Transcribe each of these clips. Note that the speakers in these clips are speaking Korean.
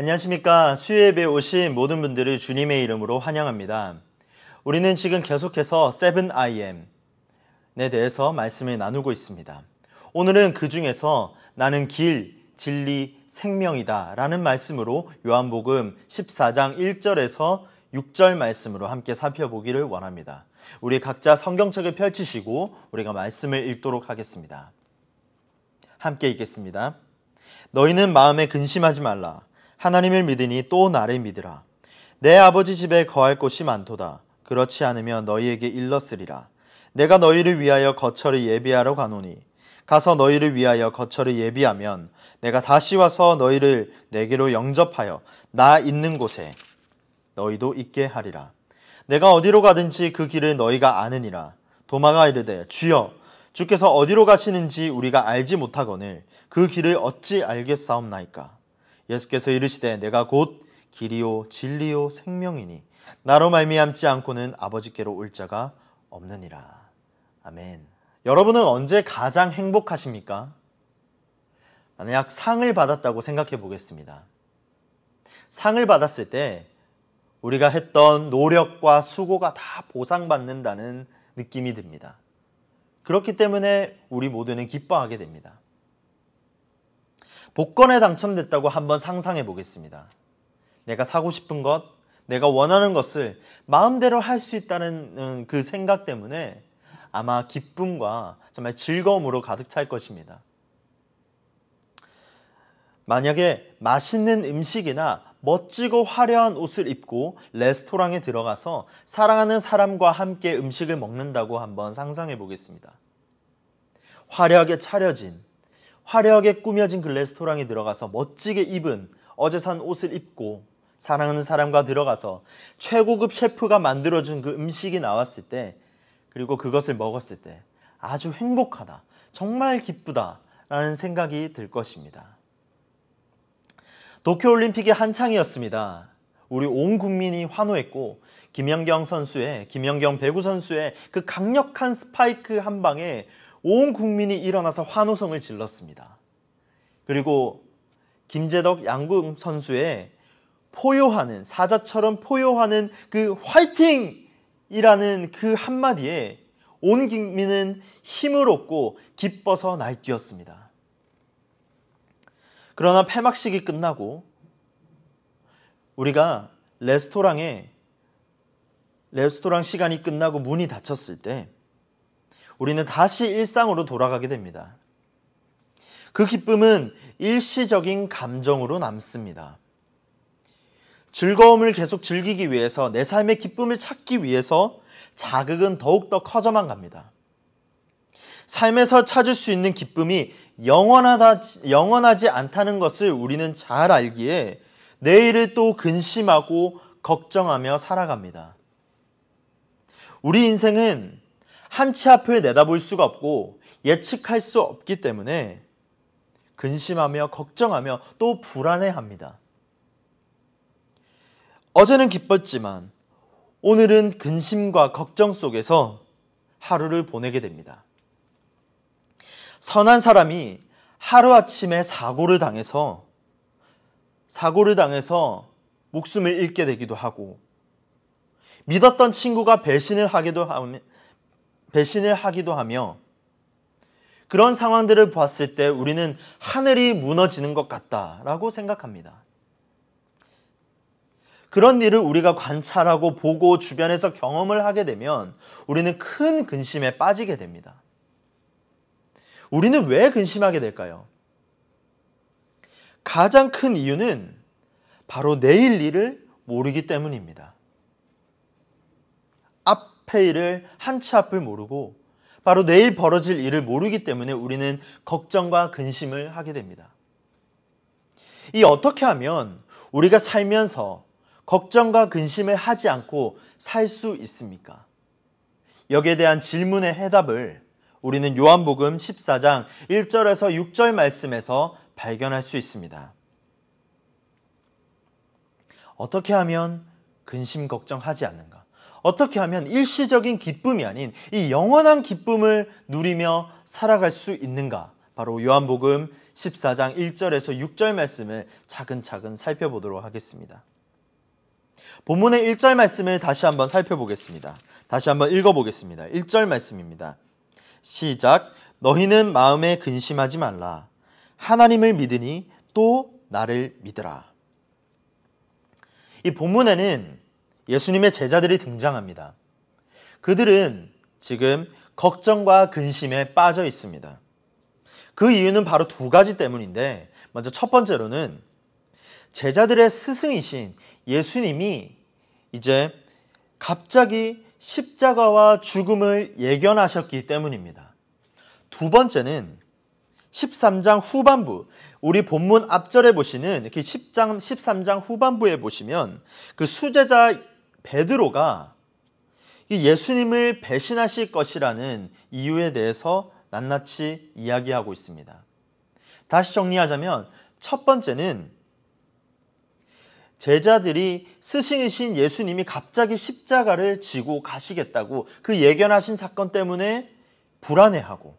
안녕하십니까. 수요예배에 오신 모든 분들을 주님의 이름으로 환영합니다. 우리는 지금 계속해서 7IM에 대해서 말씀을 나누고 있습니다. 오늘은 그 중에서 나는 길, 진리, 생명이다 라는 말씀으로 요한복음 14장 1절에서 6절 말씀으로 함께 살펴보기를 원합니다. 우리 각자 성경책을 펼치시고 우리가 말씀을 읽도록 하겠습니다. 함께 읽겠습니다. 너희는 마음에 근심하지 말라. 하나님을 믿으니 또 나를 믿으라. 내 아버지 집에 거할 곳이 많도다. 그렇지 않으면 너희에게 일렀으리라. 내가 너희를 위하여 거처를 예비하러 가노니 가서 너희를 위하여 거처를 예비하면 내가 다시 와서 너희를 내게로 영접하여 나 있는 곳에 너희도 있게 하리라. 내가 어디로 가든지 그 길을 너희가 아느니라. 도마가 이르되 주여 주께서 어디로 가시는지 우리가 알지 못하거늘 그 길을 어찌 알겠사옵나이까. 예수께서 이르시되 내가 곧 길이요 진리요 생명이니 나로 말미암지 않고는 아버지께로 올 자가 없느니라. 아멘. 여러분은 언제 가장 행복하십니까? 만약 상을 받았다고 생각해 보겠습니다. 상을 받았을 때 우리가 했던 노력과 수고가 다 보상받는다는 느낌이 듭니다. 그렇기 때문에 우리 모두는 기뻐하게 됩니다. 복권에 당첨됐다고 한번 상상해 보겠습니다. 내가 사고 싶은 것, 내가 원하는 것을 마음대로 할 수 있다는 그 생각 때문에 아마 기쁨과 정말 즐거움으로 가득 찰 것입니다. 만약에 맛있는 음식이나 멋지고 화려한 옷을 입고 레스토랑에 들어가서 사랑하는 사람과 함께 음식을 먹는다고 한번 상상해 보겠습니다. 화려하게 차려진, 화려하게 꾸며진 그 레스토랑에 들어가서 멋지게 입은 어제 산 옷을 입고 사랑하는 사람과 들어가서 최고급 셰프가 만들어준 그 음식이 나왔을 때, 그리고 그것을 먹었을 때 아주 행복하다, 정말 기쁘다 라는 생각이 들 것입니다. 도쿄올림픽이 한창이었습니다. 우리 온 국민이 환호했고 김연경 배구 선수의 그 강력한 스파이크 한 방에 온 국민이 일어나서 환호성을 질렀습니다. 그리고 김재덕 양궁 선수의 포효하는, 사자처럼 포효하는 그 화이팅이라는 그 한마디에 온 국민은 힘을 얻고 기뻐서 날뛰었습니다. 그러나 폐막식이 끝나고 우리가 레스토랑 시간이 끝나고 문이 닫혔을 때 우리는 다시 일상으로 돌아가게 됩니다. 그 기쁨은 일시적인 감정으로 남습니다. 즐거움을 계속 즐기기 위해서, 내 삶의 기쁨을 찾기 위해서 자극은 더욱더 커져만 갑니다. 삶에서 찾을 수 있는 기쁨이 영원하지 않다는 것을 우리는 잘 알기에 내일을 또 근심하고 걱정하며 살아갑니다. 우리 인생은 한치 앞을 내다볼 수가 없고 예측할 수 없기 때문에 근심하며 걱정하며 또 불안해합니다. 어제는 기뻤지만 오늘은 근심과 걱정 속에서 하루를 보내게 됩니다. 선한 사람이 하루아침에 사고를 당해서 목숨을 잃게 되기도 하고, 믿었던 친구가 배신을 하기도 하며, 그런 상황들을 봤을 때 우리는 하늘이 무너지는 것 같다라고 생각합니다. 그런 일을 우리가 관찰하고 보고 주변에서 경험을 하게 되면 우리는 큰 근심에 빠지게 됩니다. 우리는 왜 근심하게 될까요? 가장 큰 이유는 바로 내일 일을 모르기 때문입니다. 앞의 일을, 한치 앞을 모르고 바로 내일 벌어질 일을 모르기 때문에 우리는 걱정과 근심을 하게 됩니다. 어떻게 하면 우리가 살면서 걱정과 근심을 하지 않고 살 수 있습니까? 여기에 대한 질문의 해답을 우리는 요한복음 14장 1절에서 6절 말씀에서 발견할 수 있습니다. 어떻게 하면 근심 걱정하지 않는가? 어떻게 하면 일시적인 기쁨이 아닌 이 영원한 기쁨을 누리며 살아갈 수 있는가? 바로 요한복음 14장 1절에서 6절 말씀을 차근차근 살펴보도록 하겠습니다. 본문의 1절 말씀을 다시 한번 살펴보겠습니다. 다시 한번 읽어보겠습니다. 1절 말씀입니다. 시작. 너희는 마음에 근심하지 말라. 하나님을 믿으니 또 나를 믿으라. 이 본문에는 예수님의 제자들이 등장합니다. 그들은 지금 걱정과 근심에 빠져 있습니다. 그 이유는 바로 두 가지 때문인데, 먼저 첫 번째로는 제자들의 스승이신 예수님이 이제 갑자기 십자가와 죽음을 예견하셨기 때문입니다. 두 번째는 13장 후반부, 우리 본문 앞절에 보시는 이렇게 13장 후반부에 보시면 그 수제자 베드로가 예수님을 배신하실 것이라는 이유에 대해서 낱낱이 이야기하고 있습니다. 다시 정리하자면 첫 번째는 제자들이 스승이신 예수님이 갑자기 십자가를 지고 가시겠다고 그 예견하신 사건 때문에 불안해하고,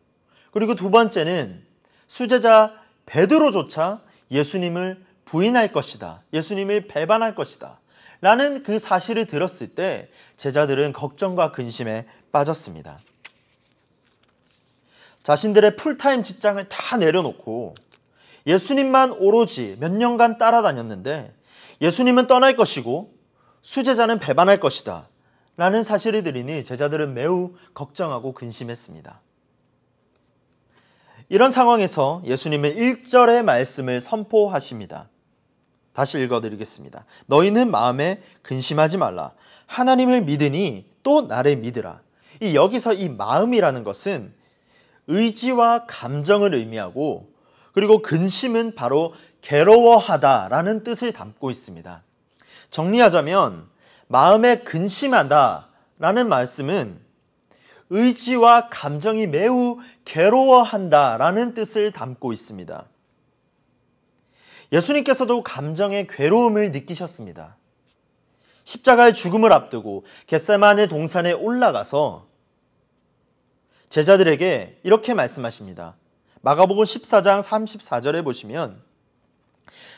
그리고 두 번째는 수제자 베드로조차 예수님을 부인할 것이다, 예수님을 배반할 것이다 라는 그 사실을 들었을 때 제자들은 걱정과 근심에 빠졌습니다. 자신들의 풀타임 직장을 다 내려놓고 예수님만 오로지 몇 년간 따라다녔는데 예수님은 떠날 것이고 수제자는 배반할 것이다 라는 사실을 들으니 제자들은 매우 걱정하고 근심했습니다. 이런 상황에서 예수님은 1절의 말씀을 선포하십니다. 다시 읽어드리겠습니다. 너희는 마음에 근심하지 말라. 하나님을 믿으니 또 나를 믿으라. 여기서 이 마음이라는 것은 의지와 감정을 의미하고, 그리고 근심은 바로 괴로워하다라는 뜻을 담고 있습니다. 정리하자면 마음에 근심하다라는 말씀은 의지와 감정이 매우 괴로워한다라는 뜻을 담고 있습니다. 예수님께서도 감정의 괴로움을 느끼셨습니다. 십자가의 죽음을 앞두고 겟세마네 동산에 올라가서 제자들에게 이렇게 말씀하십니다. 마가복음 14장 34절에 보시면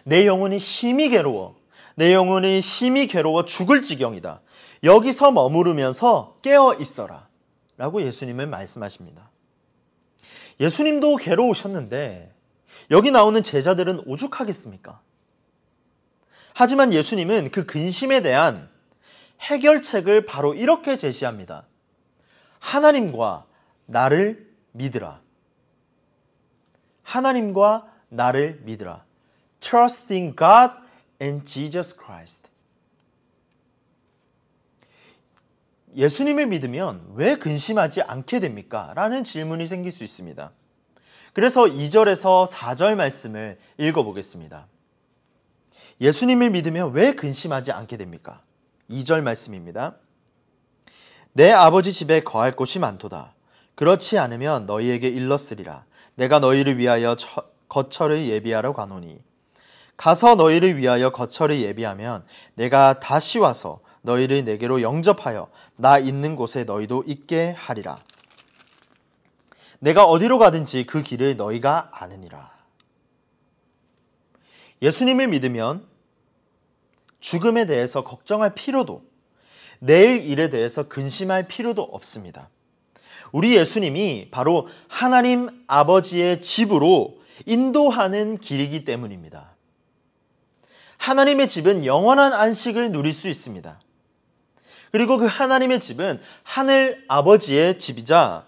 내 영혼이 심히 괴로워, 내 영혼이 심히 괴로워 죽을 지경이다. 여기서 머무르면서 깨어 있어라 라고 예수님은 말씀하십니다. 예수님도 괴로우셨는데 여기 나오는 제자들은 오죽하겠습니까? 하지만 예수님은 그 근심에 대한 해결책을 바로 이렇게 제시합니다. 하나님과 나를 믿으라. 하나님과 나를 믿으라. Trust in God and Jesus Christ. 예수님을 믿으면 왜 근심하지 않게 됩니까? 라는 질문이 생길 수 있습니다. 그래서 2절에서 4절 말씀을 읽어보겠습니다. 예수님을 믿으면 왜 근심하지 않게 됩니까? 2절 말씀입니다. 내 아버지 집에 거할 곳이 많도다. 그렇지 않으면 너희에게 일렀으리라. 내가 너희를 위하여 거처를 예비하러 가노니 가서 너희를 위하여 거처를 예비하면 내가 다시 와서 너희를 내게로 영접하여 나 있는 곳에 너희도 있게 하리라. 내가 어디로 가든지 그 길을 너희가 아느니라. 예수님을 믿으면 죽음에 대해서 걱정할 필요도, 내일 일에 대해서 근심할 필요도 없습니다. 우리 예수님이 바로 하나님 아버지의 집으로 인도하는 길이기 때문입니다. 하나님의 집은 영원한 안식을 누릴 수 있습니다. 그리고 그 하나님의 집은 하늘 아버지의 집이자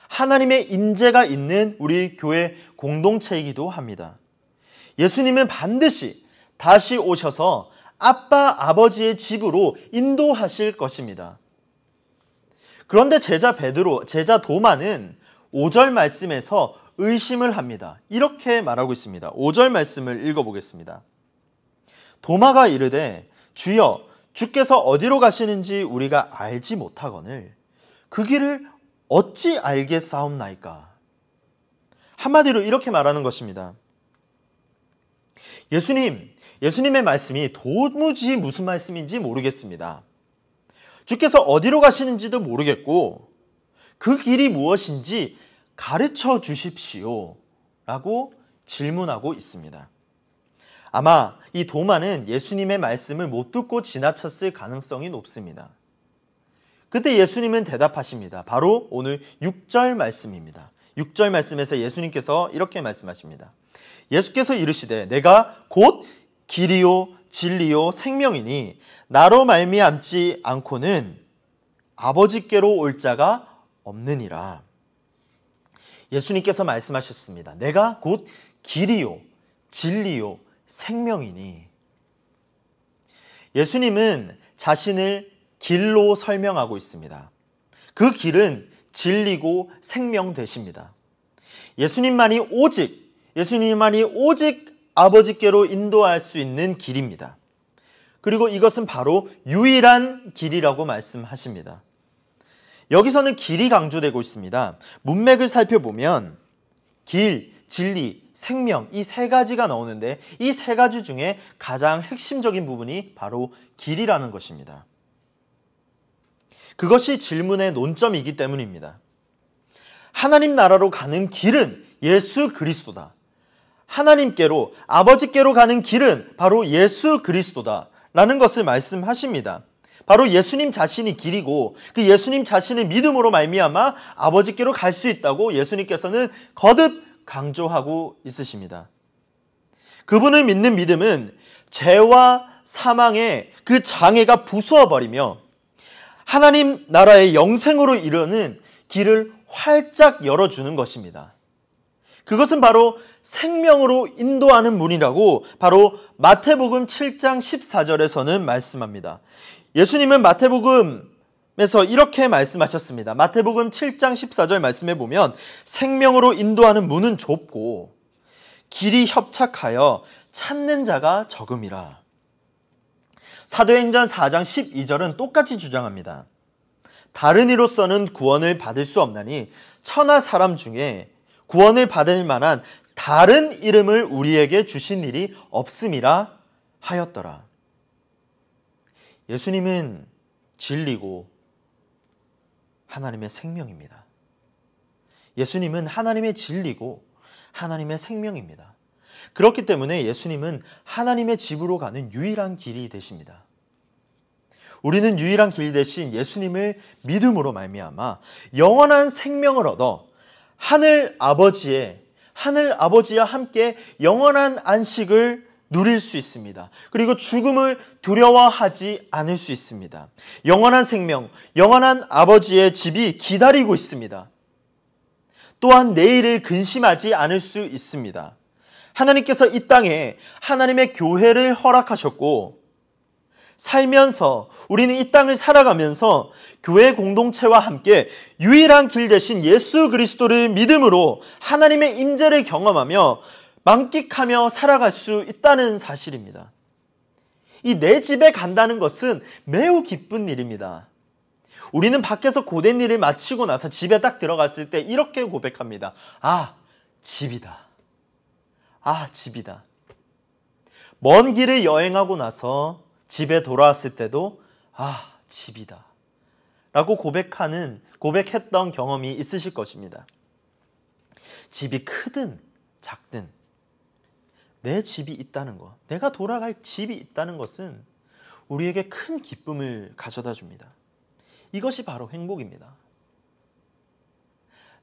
하나님의 임재가 있는 우리 교회 공동체이기도 합니다. 예수님은 반드시 다시 오셔서 아빠 아버지의 집으로 인도하실 것입니다. 그런데 제자 도마는 5절 말씀에서 의심을 합니다. 이렇게 말하고 있습니다. 5절 말씀을 읽어보겠습니다. 도마가 이르되 주여 주께서 어디로 가시는지 우리가 알지 못하거늘 그 길을 어찌 알겠사옵나이까. 한마디로 이렇게 말하는 것입니다. 예수님의 말씀이 도무지 무슨 말씀인지 모르겠습니다. 주께서 어디로 가시는지도 모르겠고 그 길이 무엇인지 가르쳐 주십시오 라고 질문하고 있습니다. 아마 이 도마는 예수님의 말씀을 못 듣고 지나쳤을 가능성이 높습니다. 그때 예수님은 대답하십니다. 바로 오늘 6절 말씀입니다. 6절 말씀에서 예수님께서 이렇게 말씀하십니다. 예수께서 이르시되 내가 곧 길이요 진리요 생명이니 나로 말미암지 않고는 아버지께로 올 자가 없느니라. 예수님께서 말씀하셨습니다. 내가 곧 길이요 진리요 생명이니. 예수님은 자신을 길로 설명하고 있습니다. 그 길은 진리고 생명 되십니다. 예수님만이 오직 아버지께로 인도할 수 있는 길입니다. 그리고 이것은 바로 유일한 길이라고 말씀하십니다. 여기서는 길이 강조되고 있습니다. 문맥을 살펴보면 길, 진리, 생명 이 세 가지가 나오는데 이 세 가지 중에 가장 핵심적인 부분이 바로 길이라는 것입니다. 그것이 질문의 논점이기 때문입니다. 하나님 나라로 가는 길은 예수 그리스도다. 하나님께로, 아버지께로 가는 길은 바로 예수 그리스도다 라는 것을 말씀하십니다. 바로 예수님 자신이 길이고 그 예수님 자신의 믿음으로 말미암아 아버지께로 갈 수 있다고 예수님께서는 거듭 강조하고 있으십니다. 그분을 믿는 믿음은 죄와 사망의 그 장애가 부수어버리며 하나님 나라의 영생으로 이르는 길을 활짝 열어주는 것입니다. 그것은 바로 생명으로 인도하는 문이라고 바로 마태복음 7장 14절에서는 말씀합니다. 예수님은 마태복음에서 이렇게 말씀하셨습니다. 마태복음 7장 14절 말씀에 보면 생명으로 인도하는 문은 좁고 길이 협착하여 찾는 자가 적음이라. 사도행전 4장 12절은 똑같이 주장합니다. 다른 이로서는 구원을 받을 수 없나니 천하 사람 중에 구원을 받을 만한 다른 이름을 우리에게 주신 일이 없음이라 하였더라. 예수님은 진리고 하나님의 생명입니다. 예수님은 하나님의 진리고 하나님의 생명입니다. 그렇기 때문에 예수님은 하나님의 집으로 가는 유일한 길이 되십니다. 우리는 유일한 길 대신 예수님을 믿음으로 말미암아 영원한 생명을 얻어 하늘 아버지와 함께 영원한 안식을 누릴 수 있습니다. 그리고 죽음을 두려워하지 않을 수 있습니다. 영원한 생명, 영원한 아버지의 집이 기다리고 있습니다. 또한 내일을 근심하지 않을 수 있습니다. 하나님께서 이 땅에 하나님의 교회를 허락하셨고 살면서 우리는 이 땅을 살아가면서 교회 공동체와 함께 유일한 길 대신 예수 그리스도를 믿음으로 하나님의 임재를 경험하며 만끽하며 살아갈 수 있다는 사실입니다. 이 내 집에 간다는 것은 매우 기쁜 일입니다. 우리는 밖에서 고된 일을 마치고 나서 집에 딱 들어갔을 때 이렇게 고백합니다. 아, 집이다. 아, 집이다. 먼 길을 여행하고 나서 집에 돌아왔을 때도 아, 집이다 라고 고백했던 경험이 있으실 것입니다. 집이 크든 작든 내 집이 있다는 것, 내가 돌아갈 집이 있다는 것은 우리에게 큰 기쁨을 가져다 줍니다. 이것이 바로 행복입니다.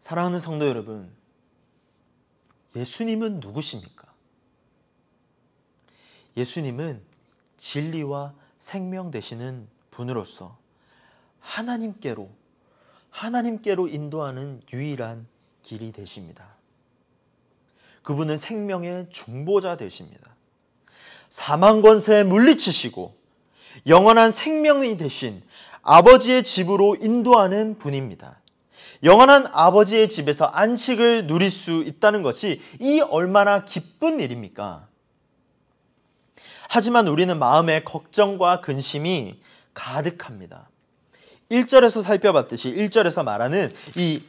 사랑하는 성도 여러분, 예수님은 누구십니까? 예수님은 진리와 생명 되시는 분으로서 하나님께로 인도하는 유일한 길이 되십니다. 그분은 생명의 중보자 되십니다. 사망 권세에 물리치시고 영원한 생명이 되신 아버지의 집으로 인도하는 분입니다. 영원한 아버지의 집에서 안식을 누릴 수 있다는 것이 이 얼마나 기쁜 일입니까? 하지만 우리는 마음에 걱정과 근심이 가득합니다. 1절에서 살펴봤듯이 1절에서 말하는 이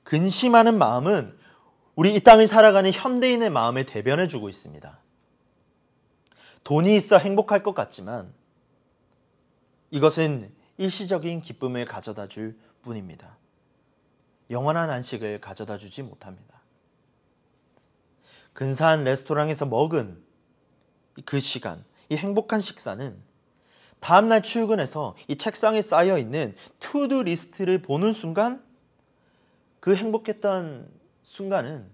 근심하는 마음은 우리 이 땅을 살아가는 현대인의 마음을 대변해주고 있습니다. 돈이 있어 행복할 것 같지만 이것은 일시적인 기쁨을 가져다 줄 뿐입니다. 영원한 안식을 가져다 주지 못합니다. 근사한 레스토랑에서 먹은 그 시간, 이 행복한 식사는 다음날 출근해서 이 책상에 쌓여있는 투두 리스트를 보는 순간 그 행복했던 순간은,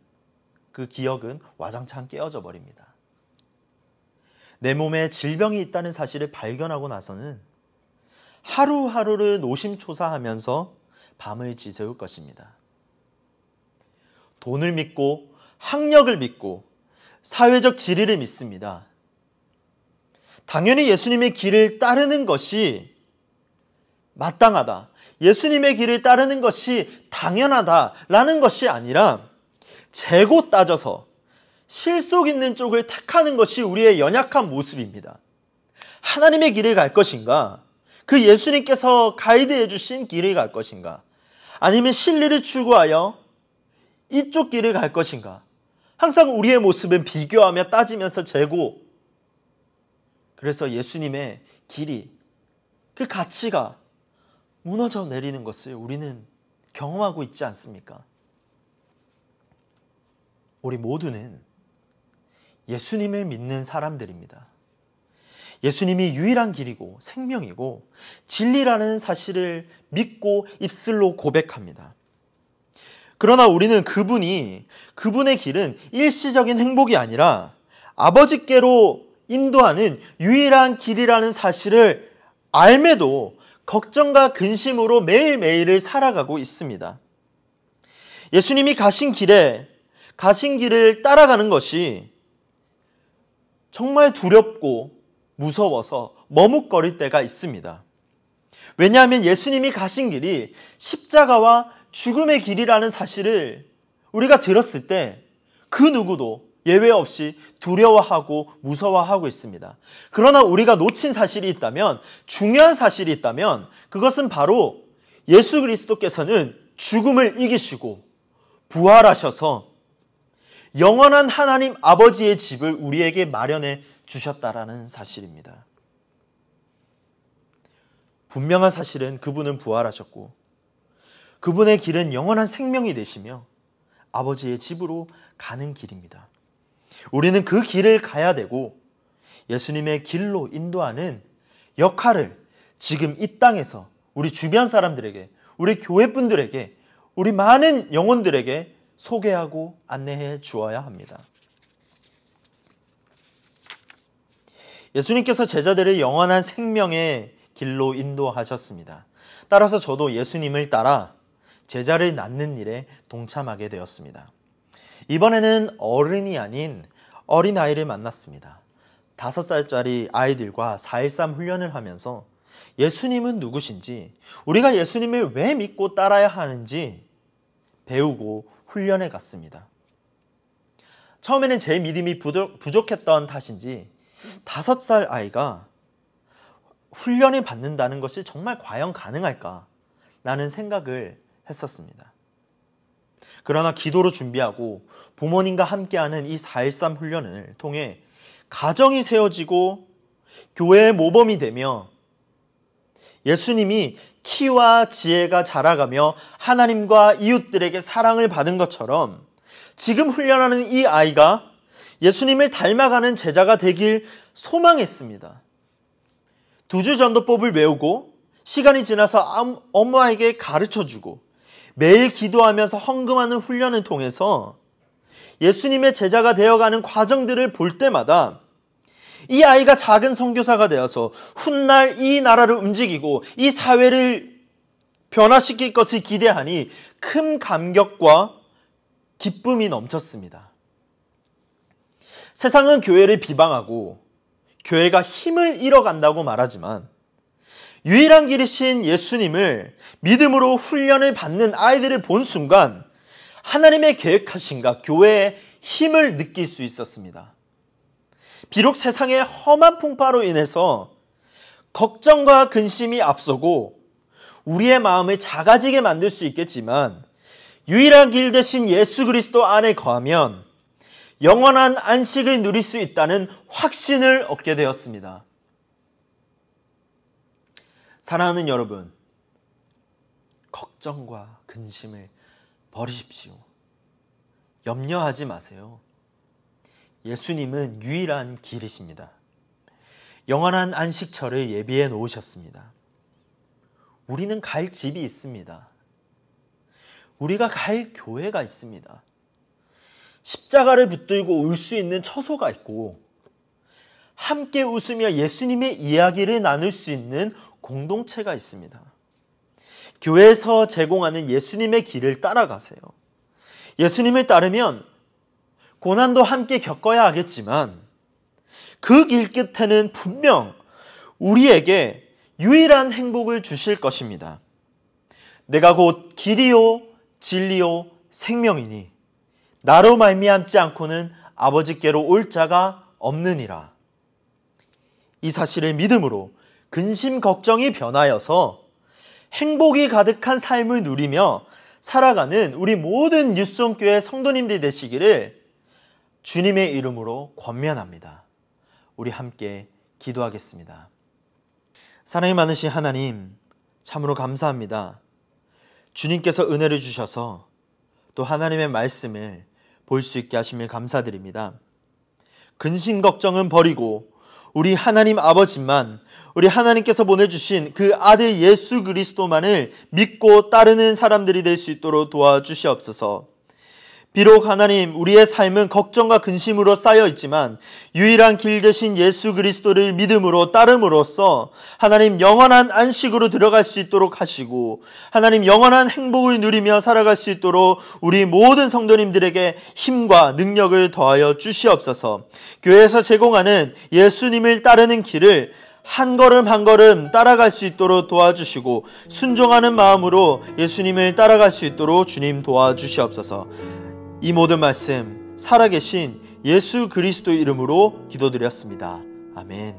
그 기억은 와장창 깨어져 버립니다. 내 몸에 질병이 있다는 사실을 발견하고 나서는 하루하루를 노심초사하면서 밤을 지새울 것입니다. 돈을 믿고 학력을 믿고 사회적 지위를 믿습니다. 당연히 예수님의 길을 따르는 것이 마땅하다, 예수님의 길을 따르는 것이 당연하다라는 것이 아니라 재고 따져서 실속 있는 쪽을 택하는 것이 우리의 연약한 모습입니다. 하나님의 길을 갈 것인가? 그 예수님께서 가이드해 주신 길을 갈 것인가? 아니면 진리를 추구하여 이쪽 길을 갈 것인가? 항상 우리의 모습은 비교하며 따지면서 재고, 그래서 예수님의 길이, 그 가치가 무너져 내리는 것을 우리는 경험하고 있지 않습니까? 우리 모두는 예수님을 믿는 사람들입니다. 예수님이 유일한 길이고 생명이고 진리라는 사실을 믿고 입술로 고백합니다. 그러나 우리는 그분의 길은 일시적인 행복이 아니라 아버지께로 인도하는 유일한 길이라는 사실을 알매도 걱정과 근심으로 매일매일을 살아가고 있습니다. 예수님이 가신 길을 따라가는 것이 정말 두렵고 무서워서 머뭇거릴 때가 있습니다. 왜냐하면 예수님이 가신 길이 십자가와 죽음의 길이라는 사실을 우리가 들었을 때 그 누구도 예외 없이 두려워하고 무서워하고 있습니다. 그러나 우리가 놓친 사실이 있다면, 중요한 사실이 있다면, 그것은 바로 예수 그리스도께서는 죽음을 이기시고 부활하셔서 영원한 하나님 아버지의 집을 우리에게 마련해 주셨다라는 사실입니다. 분명한 사실은 그분은 부활하셨고 그분의 길은 영원한 생명이 되시며 아버지의 집으로 가는 길입니다. 우리는 그 길을 가야 되고 예수님의 길로 인도하는 역할을 지금 이 땅에서 우리 주변 사람들에게, 우리 교회분들에게, 우리 많은 영혼들에게 소개하고 안내해 주어야 합니다. 예수님께서 제자들을 영원한 생명의 길로 인도하셨습니다. 따라서 저도 예수님을 따라 제자를 낳는 일에 동참하게 되었습니다. 이번에는 어른이 아닌 어린아이를 만났습니다. 5살짜리 아이들과 4.13 훈련을 하면서 예수님은 누구신지, 우리가 예수님을 왜 믿고 따라야 하는지 배우고 훈련해 갔습니다. 처음에는 제 믿음이 부족했던 탓인지 5살 아이가 훈련을 받는다는 것이 정말 과연 가능할까? 라는 생각을 했었습니다. 그러나 기도로 준비하고 부모님과 함께하는 이 4.13 훈련을 통해 가정이 세워지고 교회의 모범이 되며 예수님이 키와 지혜가 자라가며 하나님과 이웃들에게 사랑을 받은 것처럼 지금 훈련하는 이 아이가 예수님을 닮아가는 제자가 되길 소망했습니다. 2주 전도법을 외우고 시간이 지나서 엄마에게 가르쳐주고 매일 기도하면서 헌금하는 훈련을 통해서 예수님의 제자가 되어가는 과정들을 볼 때마다 이 아이가 작은 선교사가 되어서 훗날 이 나라를 움직이고 이 사회를 변화시킬 것을 기대하니 큰 감격과 기쁨이 넘쳤습니다. 세상은 교회를 비방하고 교회가 힘을 잃어간다고 말하지만 유일한 길이신 예수님을 믿음으로 훈련을 받는 아이들을 본 순간 하나님의 계획하신가 교회의 힘을 느낄 수 있었습니다. 비록 세상의 험한 풍파로 인해서 걱정과 근심이 앞서고 우리의 마음을 작아지게 만들 수 있겠지만 유일한 길 대신 예수 그리스도 안에 거하면 영원한 안식을 누릴 수 있다는 확신을 얻게 되었습니다. 사랑하는 여러분, 걱정과 근심을 버리십시오. 염려하지 마세요. 예수님은 유일한 길이십니다. 영원한 안식처를 예비해 놓으셨습니다. 우리는 갈 집이 있습니다. 우리가 갈 교회가 있습니다. 십자가를 붙들고 울 수 있는 처소가 있고, 함께 웃으며 예수님의 이야기를 나눌 수 있는 공동체가 있습니다. 교회에서 제공하는 예수님의 길을 따라가세요. 예수님을 따르면 고난도 함께 겪어야 하겠지만 그 길 끝에는 분명 우리에게 유일한 행복을 주실 것입니다. 내가 곧 길이요 진리요 생명이니 나로 말미암지 않고는 아버지께로 올 자가 없느니라. 이 사실을 믿음으로 근심 걱정이 변하여서 행복이 가득한 삶을 누리며 살아가는 우리 모든 뉴스홈교회 성도님들 되시기를 주님의 이름으로 권면합니다. 우리 함께 기도하겠습니다. 사랑이 많으신 하나님, 참으로 감사합니다. 주님께서 은혜를 주셔서 또 하나님의 말씀을 볼 수 있게 하심을 감사드립니다. 근심 걱정은 버리고 우리 하나님 아버지만, 우리 하나님께서 보내주신 그 아들 예수 그리스도만을 믿고 따르는 사람들이 될 수 있도록 도와주시옵소서. 비록 하나님, 우리의 삶은 걱정과 근심으로 쌓여 있지만 유일한 길 되신 예수 그리스도를 믿음으로 따름으로써 하나님 영원한 안식으로 들어갈 수 있도록 하시고, 하나님 영원한 행복을 누리며 살아갈 수 있도록 우리 모든 성도님들에게 힘과 능력을 더하여 주시옵소서. 교회에서 제공하는 예수님을 따르는 길을 한 걸음 한 걸음 따라갈 수 있도록 도와주시고, 순종하는 마음으로 예수님을 따라갈 수 있도록 주님 도와주시옵소서. 이 모든 말씀 살아계신 예수 그리스도 이름으로 기도드렸습니다. 아멘.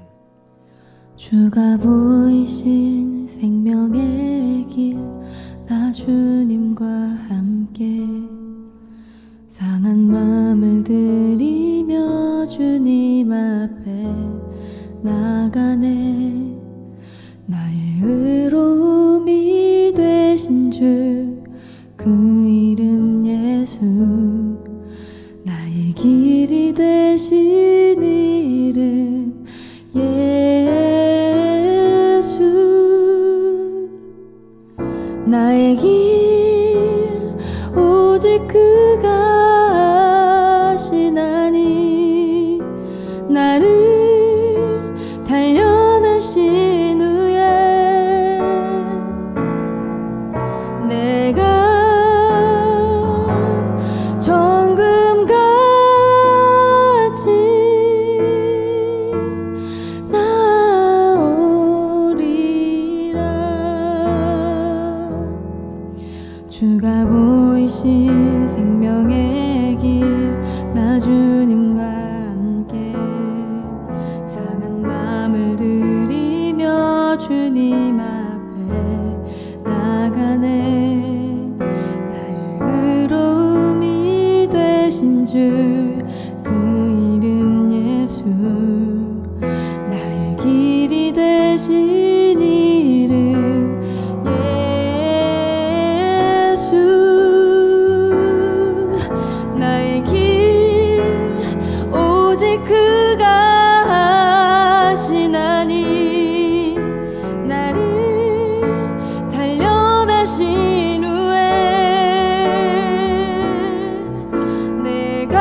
주가 보이신 생명의 길, 나 주님과 함께 상한 마음을 들이며 주님 앞에 나가네. 나의 의로움이 되신 주, 그 이름 예수, 나의 길이 되신 이름 예수. 나의 길 오직 그가 하시나니, 나를 단련하신 후에 내가 정금같이 나오리라. 주가 보이신 생명의 길, 나 주님과 함께 상한 마음을 들이며 주님 앞에 나가네. 나의 의로움이 되신 주, 그 이름 예수, 나의 길이 되신 이름 예수. 나의 길 오직 그가 하시나니, 나를 단련하신 후에 내가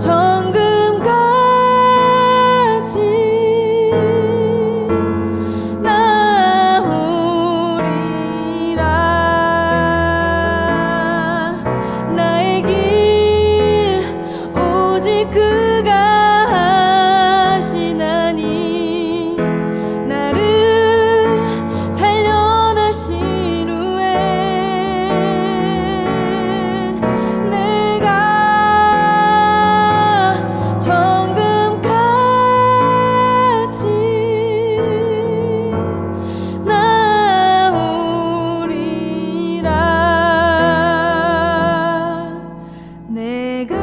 정금같이 나오리라. 나의 길 오직 그가 하시나니, 나를 단련하신 후에 내가 정금같이 나오리라. 내가